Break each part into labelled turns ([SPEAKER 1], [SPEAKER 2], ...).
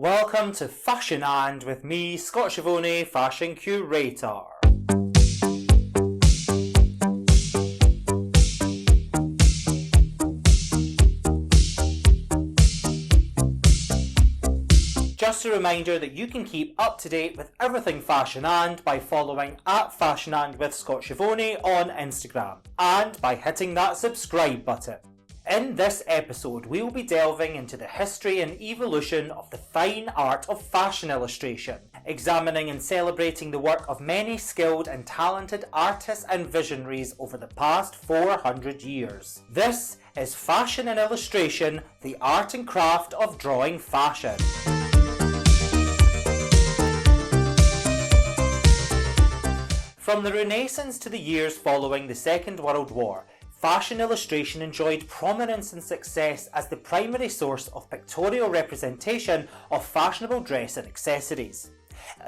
[SPEAKER 1] Welcome to Fashion And with me, Schiavone, Fashion Curator. Just a reminder that you can keep up to date with everything Fashion And by following at Fashion And with Schiavone on Instagram and by hitting that subscribe button. In this episode, we will be delving into the history and evolution of the fine art of fashion illustration, examining and celebrating the work of many skilled and talented artists and visionaries over the past 400 years. This is Fashion and Illustration, the art and craft of drawing fashion. From the Renaissance to the years following the Second World War, fashion illustration enjoyed prominence and success as the primary source of pictorial representation of fashionable dress and accessories.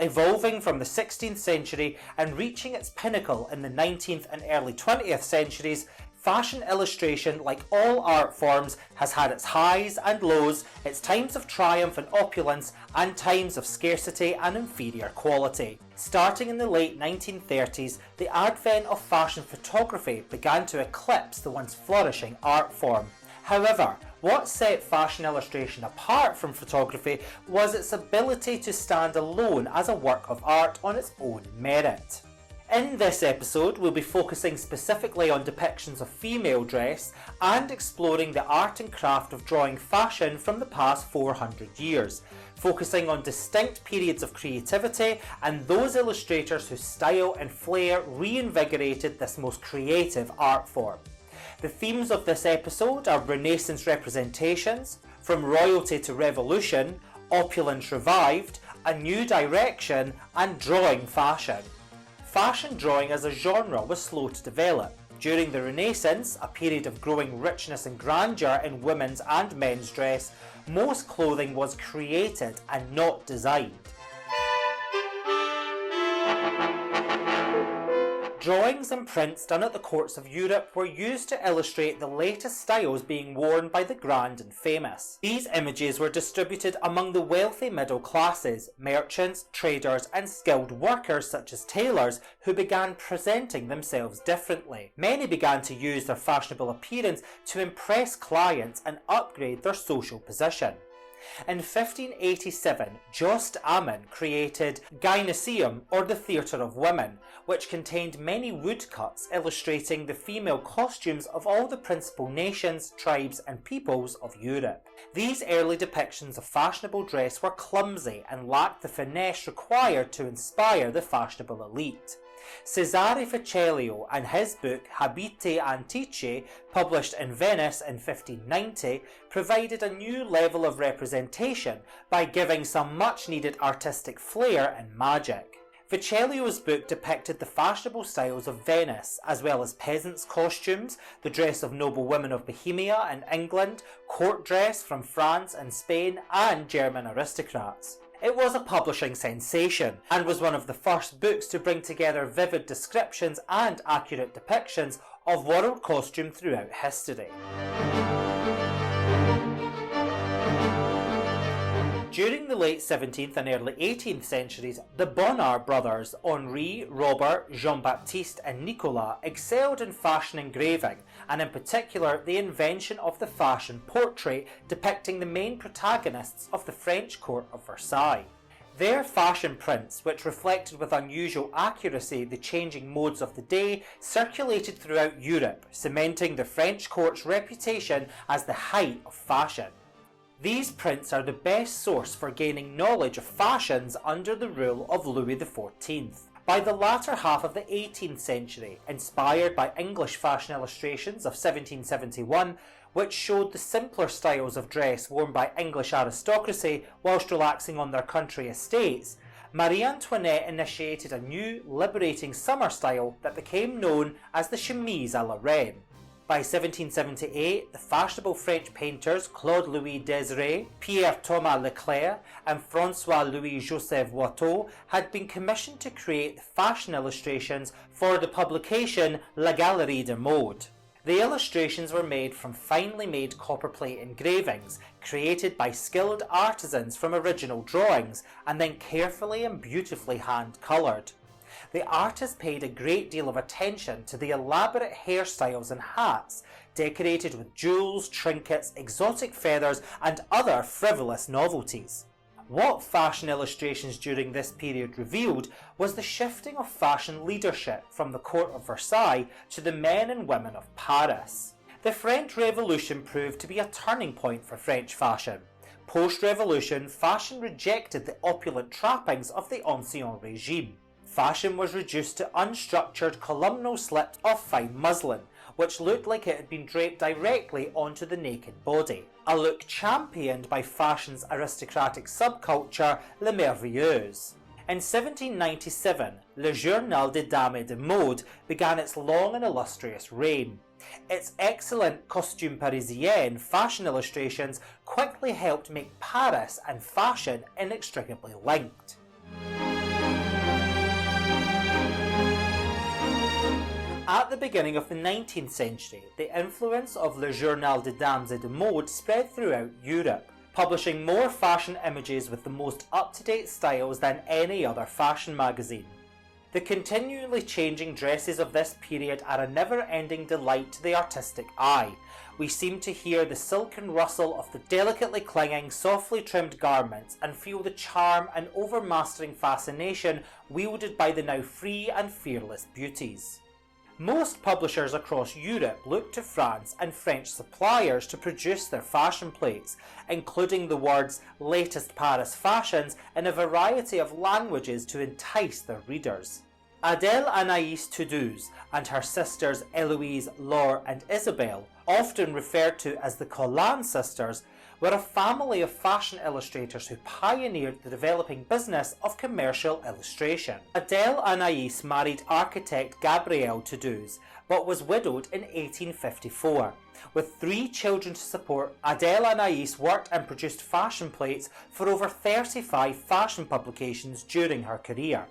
[SPEAKER 1] Evolving from the 16th century and reaching its pinnacle in the 19th and early 20th centuries, fashion illustration, like all art forms, has had its highs and lows, its times of triumph and opulence, and times of scarcity and inferior quality. Starting in the late 1930s, the advent of fashion photography began to eclipse the once flourishing art form. However, what set fashion illustration apart from photography was its ability to stand alone as a work of art on its own merit. In this episode, we'll be focusing specifically on depictions of female dress and exploring the art and craft of drawing fashion from the past 400 years, focusing on distinct periods of creativity and those illustrators whose style and flair reinvigorated this most creative art form. The themes of this episode are Renaissance representations, from royalty to revolution, opulence revived, a new direction, and drawing fashion. Fashion drawing as a genre was slow to develop. During the Renaissance, a period of growing richness and grandeur in women's and men's dress, most clothing was created and not designed. Drawings and prints done at the courts of Europe were used to illustrate the latest styles being worn by the grand and famous. These images were distributed among the wealthy middle classes, merchants, traders, and skilled workers such as tailors, who began presenting themselves differently. Many began to use their fashionable appearance to impress clients and upgrade their social position. In 1587, Jost Ammon created Gynæceum, or the Theatre of Women, which contained many woodcuts illustrating the female costumes of all the principal nations, tribes and peoples of Europe. These early depictions of fashionable dress were clumsy and lacked the finesse required to inspire the fashionable elite. CESARE VECELLIO and his book Habiti Antiche, published in Venice in 1590, provided a new level of representation by giving some much needed artistic flair and magic. Vecellio's book depicted the fashionable styles of Venice, as well as peasants' costumes, the dress of noble women of Bohemia and England, court dress from France and Spain, and German aristocrats. It was a publishing sensation and was one of the first books to bring together vivid descriptions and accurate depictions of world costume throughout history. During the late 17th and early 18th centuries, the Bonnard brothers, Henri, Robert, Jean-Baptiste and Nicolas, excelled in fashion engraving, and in particular the invention of the fashion portrait depicting the main protagonists of the French court of Versailles. Their fashion prints, which reflected with unusual accuracy the changing modes of the day, circulated throughout Europe, cementing the French court's reputation as the height of fashion. These prints are the best source for gaining knowledge of fashions under the rule of Louis XIV. By the latter half of the 18th century, inspired by English fashion illustrations of 1771, which showed the simpler styles of dress worn by English aristocracy whilst relaxing on their country estates, Marie Antoinette initiated a new, liberating summer style that became known as the chemise à la reine. By 1778, the fashionable French painters Claude-Louis Désiré, Pierre-Thomas Leclerc and François-Louis-Joseph Watteau had been commissioned to create fashion illustrations for the publication La Galerie de Mode. The illustrations were made from finely made copperplate engravings, created by skilled artisans from original drawings, and then carefully and beautifully hand-coloured. The artist paid a great deal of attention to the elaborate hairstyles and hats, decorated with jewels, trinkets, exotic feathers, and other frivolous novelties. What fashion illustrations during this period revealed was the shifting of fashion leadership from the court of Versailles to the men and women of Paris. The French Revolution proved to be a turning point for French fashion. Post-revolution, fashion rejected the opulent trappings of the Ancien Regime. Fashion was reduced to unstructured columnar slips of fine muslin, which looked like it had been draped directly onto the naked body, a look championed by fashion's aristocratic subculture, les merveilleuses. In 1797, Le Journal des Dames et de Mode began its long and illustrious reign. Its excellent costume parisienne fashion illustrations quickly helped make Paris and fashion inextricably linked. At the beginning of the 19th century, the influence of Le Journal des Dames et de Mode spread throughout Europe, publishing more fashion images with the most up-to-date styles than any other fashion magazine. The continually changing dresses of this period are a never-ending delight to the artistic eye. We seem to hear the silken rustle of the delicately clinging, softly trimmed garments and feel the charm and overmastering fascination wielded by the now free and fearless beauties. Most publishers across Europe looked to France and French suppliers to produce their fashion plates, including the words "latest Paris fashions" in a variety of languages to entice their readers. Adèle Anaïs Toudouse and her sisters Eloise, Laure and Isabelle, often referred to as the Collan sisters, were a family of fashion illustrators who pioneered the developing business of commercial illustration. Adèle Anaïs married architect Gabriel Toudouse, but was widowed in 1854. With 3 children to support, Adèle Anaïs worked and produced fashion plates for over 35 fashion publications during her career.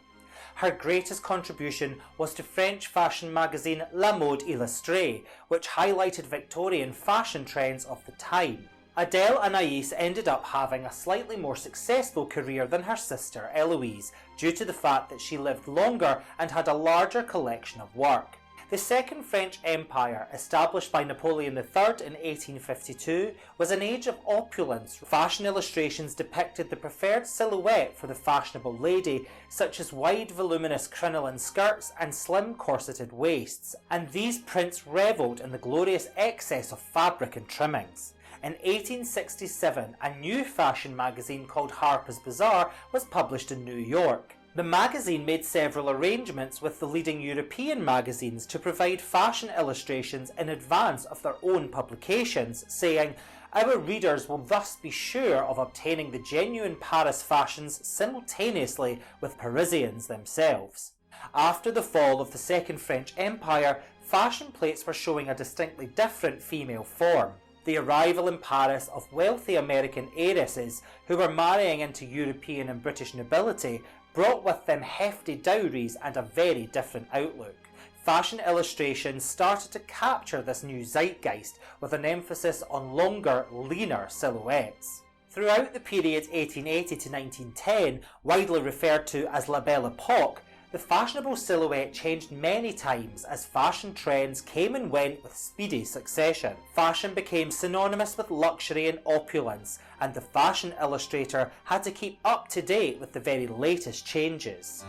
[SPEAKER 1] Her greatest contribution was to French fashion magazine La Mode Illustrée, which highlighted Victorian fashion trends of the time. Adèle Anaïs ended up having a slightly more successful career than her sister Eloise, due to the fact that she lived longer and had a larger collection of work. The Second French Empire, established by Napoleon III in 1852, was an age of opulence. Fashion illustrations depicted the preferred silhouette for the fashionable lady, such as wide voluminous crinoline skirts and slim corseted waists, and these prints revelled in the glorious excess of fabric and trimmings. In 1867, a new fashion magazine called Harper's Bazaar was published in New York. The magazine made several arrangements with the leading European magazines to provide fashion illustrations in advance of their own publications, saying, "Our readers will thus be sure of obtaining the genuine Paris fashions simultaneously with Parisians themselves." After the fall of the Second French Empire, fashion plates were showing a distinctly different female form. The arrival in Paris of wealthy American heiresses who were marrying into European and British nobility brought with them hefty dowries and a very different outlook. Fashion illustrations started to capture this new zeitgeist with an emphasis on longer, leaner silhouettes. Throughout the period 1880 to 1910, widely referred to as La Belle Epoque, the fashionable silhouette changed many times as fashion trends came and went with speedy succession. Fashion became synonymous with luxury and opulence, and the fashion illustrator had to keep up to date with the very latest changes.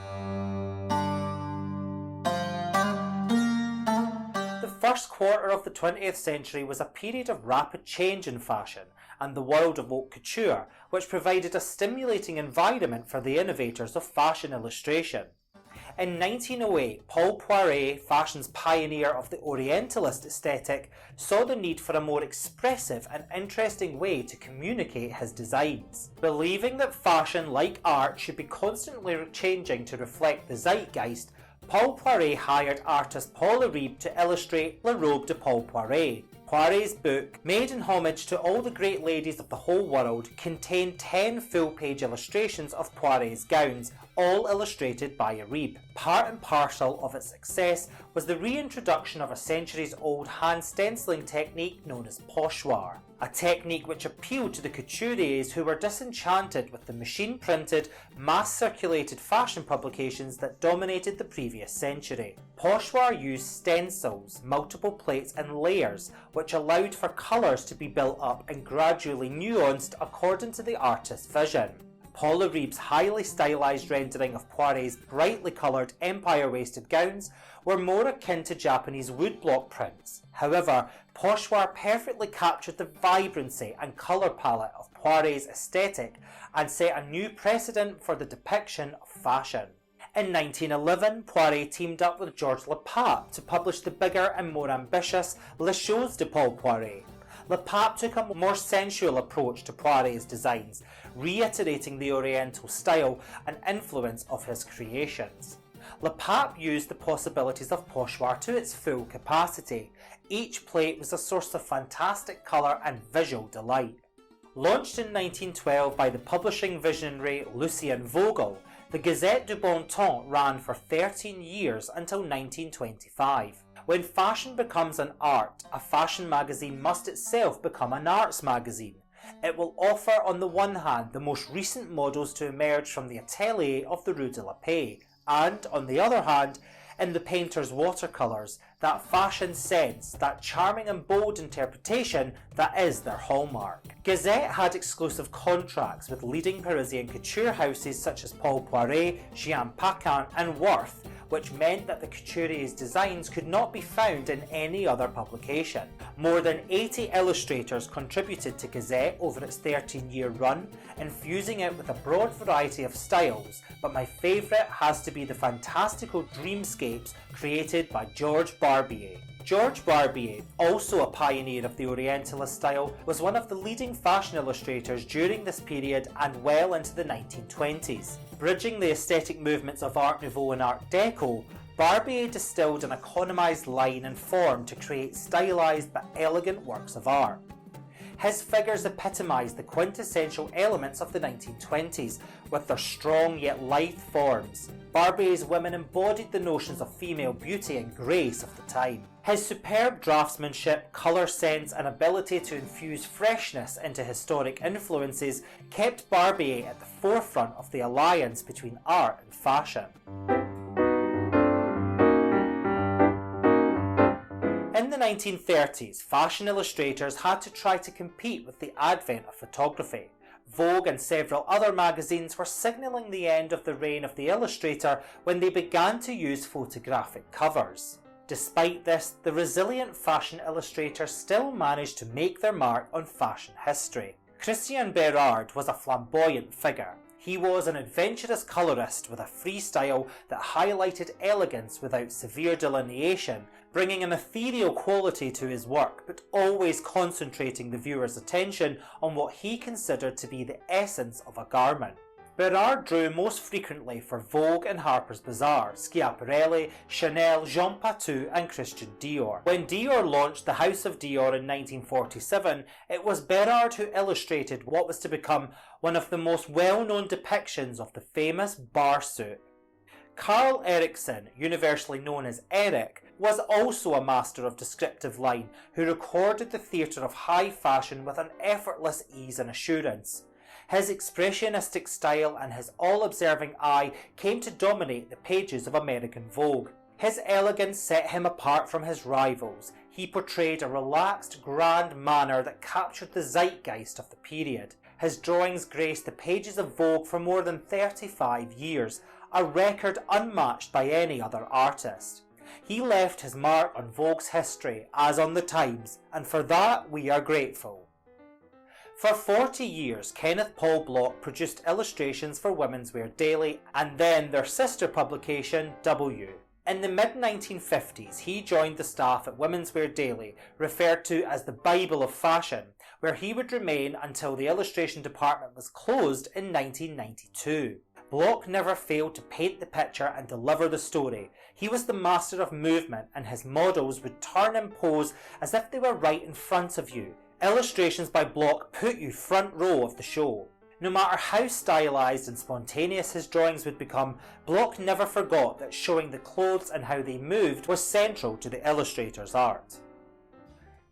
[SPEAKER 1] The first quarter of the 20th century was a period of rapid change in fashion and the world of haute couture, which provided a stimulating environment for the innovators of fashion illustration. In 1908, Paul Poiret, fashion's pioneer of the Orientalist aesthetic, saw the need for a more expressive and interesting way to communicate his designs. Believing that fashion, like art, should be constantly changing to reflect the zeitgeist, Paul Poiret hired artist Paul Aribe to illustrate La Robe de Paul Poiret. Poiret's book, made in homage to all the great ladies of the whole world, contained 10 full-page illustrations of Poiret's gowns, all illustrated by Arib. Part and parcel of its success was the reintroduction of a centuries-old hand stenciling technique known as pochoir, a technique which appealed to the couturiers who were disenchanted with the machine-printed, mass-circulated fashion publications that dominated the previous century. Pochoir used stencils, multiple plates and layers, which allowed for colours to be built up and gradually nuanced according to the artist's vision. Paul Arib's highly stylised rendering of Poiret's brightly coloured empire-waisted gowns were more akin to Japanese woodblock prints. However, Pochoir perfectly captured the vibrancy and colour palette of Poiret's aesthetic and set a new precedent for the depiction of fashion. In 1911, Poiret teamed up with Georges Lepape to publish the bigger and more ambitious Les Choses de Paul Poiret. Lepape took a more sensual approach to Poiret's designs, reiterating the Oriental style and influence of his creations. Lepape used the possibilities of pochoir to its full capacity. Each plate was a source of fantastic colour and visual delight. Launched in 1912 by the publishing visionary Lucien Vogel, the Gazette du Bon Temps ran for 13 years until 1925. When fashion becomes an art, a fashion magazine must itself become an arts magazine. It will offer on the one hand the most recent models to emerge from the atelier of the Rue de la Paix, and on the other hand, in the painter's watercolours, that fashion sense, that charming and bold interpretation that is their hallmark. Gazette had exclusive contracts with leading Parisian couture houses such as Paul Poiret, Jean Paquin and Worth, which meant that the couturier's designs could not be found in any other publication. More than 80 illustrators contributed to Gazette over its 13-year run, infusing it with a broad variety of styles, but my favourite has to be the fantastical dreamscapes created by Georges Barbier. Georges Barbier, also a pioneer of the Orientalist style, was one of the leading fashion illustrators during this period and well into the 1920s. Bridging the aesthetic movements of Art Nouveau and Art Deco, Barbier distilled an economised line and form to create stylised but elegant works of art. His figures epitomise the quintessential elements of the 1920s, with their strong yet lithe forms. Barbier's women embodied the notions of female beauty and grace of the time. His superb draftsmanship, colour sense and ability to infuse freshness into historic influences kept Barbier at the forefront of the alliance between art and fashion. In the 1930s, fashion illustrators had to try to compete with the advent of photography. Vogue and several other magazines were signalling the end of the reign of the illustrator when they began to use photographic covers. Despite this, the resilient fashion illustrators still managed to make their mark on fashion history. Christian Bérard was a flamboyant figure. He was an adventurous colourist with a free style that highlighted elegance without severe delineation, bringing an ethereal quality to his work, but always concentrating the viewer's attention on what he considered to be the essence of a garment. Bérard drew most frequently for Vogue and Harper's Bazaar, Schiaparelli, Chanel, Jean Patou and Christian Dior. When Dior launched the House of Dior in 1947, it was Bérard who illustrated what was to become one of the most well-known depictions of the famous bar suit. Carl Erikson, universally known as Eric, was also a master of descriptive line who recorded the theatre of high fashion with an effortless ease and assurance. His expressionistic style and his all-observing eye came to dominate the pages of American Vogue. His elegance set him apart from his rivals. He portrayed a relaxed, grand manner that captured the zeitgeist of the period. His drawings graced the pages of Vogue for more than 35 years, a record unmatched by any other artist. He left his mark on Vogue's history, as on the Times, and for that we are grateful. For 40 years, Kenneth Paul Bloch produced illustrations for Women's Wear Daily and then their sister publication, W. In the mid-1950s, he joined the staff at Women's Wear Daily, referred to as the Bible of Fashion, where he would remain until the illustration department was closed in 1992. Bloch never failed to paint the picture and deliver the story. He was the master of movement, and his models would turn and pose as if they were right in front of you. Illustrations by Bloch put you front row of the show. No matter how stylised and spontaneous his drawings would become, Bloch never forgot that showing the clothes and how they moved was central to the illustrator's art.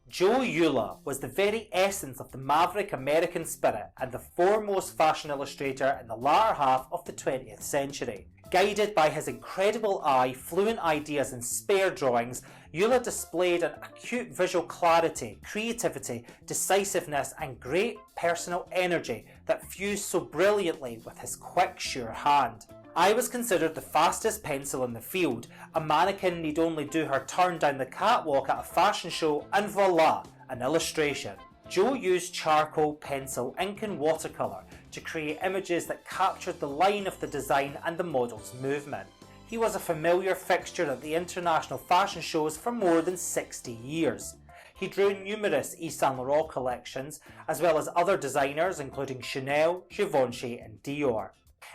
[SPEAKER 1] Joe Eula was the very essence of the maverick American spirit and the foremost fashion illustrator in the latter half of the 20th century. Guided by his incredible eye, fluent ideas and spare drawings, Eula displayed an acute visual clarity, creativity, decisiveness and great personal energy that fused so brilliantly with his quick, sure hand. I was considered the fastest pencil in the field. A mannequin need only do her turn down the catwalk at a fashion show and voila, an illustration. Joe used charcoal, pencil, ink and watercolour to create images that captured the line of the design and the model's movement. He was a familiar fixture at the international fashion shows for more than 60 years. He drew numerous Yves Saint Laurent collections, as well as other designers including Chanel, Givenchy and Dior.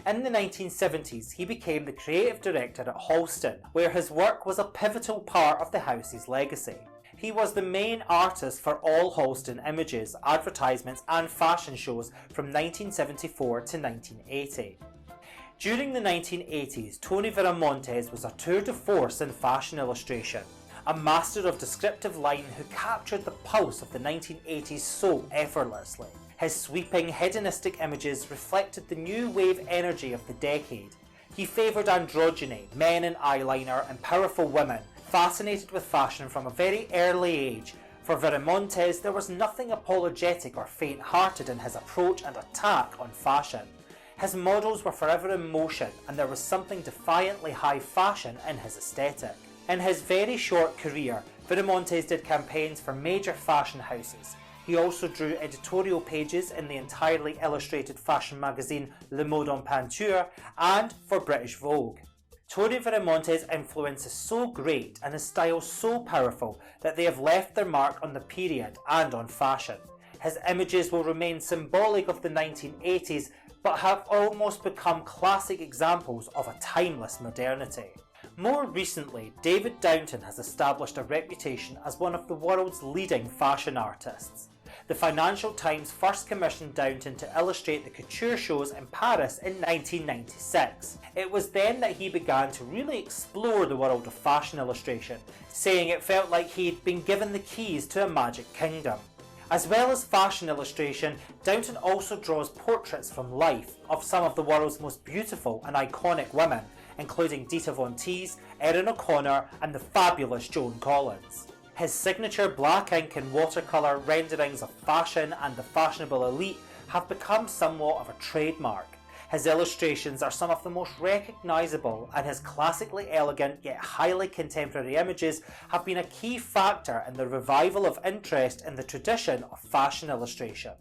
[SPEAKER 1] In the 1970s, he became the creative director at Halston, where his work was a pivotal part of the house's legacy. He was the main artist for all Halston images, advertisements and fashion shows from 1974 to 1980. During the 1980s, Tony Viramontes was a tour de force in fashion illustration, a master of descriptive line who captured the pulse of the 1980s so effortlessly. His sweeping, hedonistic images reflected the new wave energy of the decade. He favoured androgyny, men in eyeliner and powerful women, fascinated with fashion from a very early age. For Viramontes, there was nothing apologetic or faint-hearted in his approach and attack on fashion. His models were forever in motion, and there was something defiantly high fashion in his aesthetic. In his very short career, Viramontes did campaigns for major fashion houses. He also drew editorial pages in the entirely illustrated fashion magazine Le Mode en Peinture and for British Vogue. Tony Viramontes' influence is so great and his style so powerful that they have left their mark on the period and on fashion. His images will remain symbolic of the 1980s but have almost become classic examples of a timeless modernity. More recently, David Downton has established a reputation as one of the world's leading fashion artists. The Financial Times first commissioned Downton to illustrate the couture shows in Paris in 1996. It was then that he began to really explore the world of fashion illustration, saying it felt like he'd been given the keys to a magic kingdom. As well as fashion illustration, Downton also draws portraits from life of some of the world's most beautiful and iconic women, including Dita Von Teese, Erin O'Connor and the fabulous Joan Collins. His signature black ink and watercolour renderings of fashion and the fashionable elite have become somewhat of a trademark. His illustrations are some of the most recognisable, and his classically elegant yet highly contemporary images have been a key factor in the revival of interest in the tradition of fashion illustration.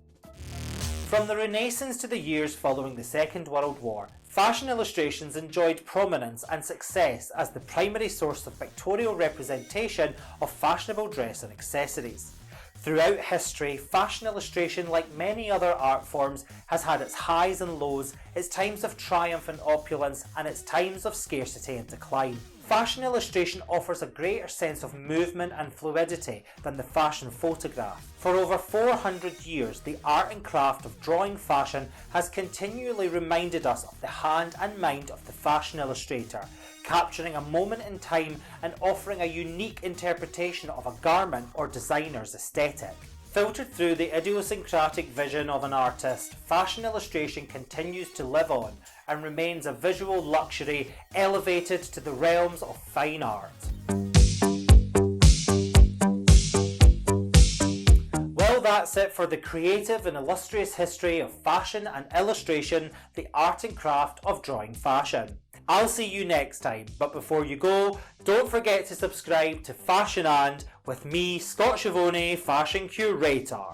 [SPEAKER 1] From the Renaissance to the years following the Second World War, fashion illustrations enjoyed prominence and success as the primary source of pictorial representation of fashionable dress and accessories. Throughout history, fashion illustration, like many other art forms, has had its highs and lows, its times of triumph and opulence, and its times of scarcity and decline. Fashion illustration offers a greater sense of movement and fluidity than the fashion photograph. For over 400 years, the art and craft of drawing fashion has continually reminded us of the hand and mind of the fashion illustrator, capturing a moment in time and offering a unique interpretation of a garment or designer's aesthetic. Filtered through the idiosyncratic vision of an artist, fashion illustration continues to live on and remains a visual luxury elevated to the realms of fine art. Well, that's it for the creative and illustrious history of fashion and illustration, the art and craft of drawing fashion. I'll see you next time, but before you go, don't forget to subscribe to Fashion And with me, Scott Schiavone, Fashion Curator.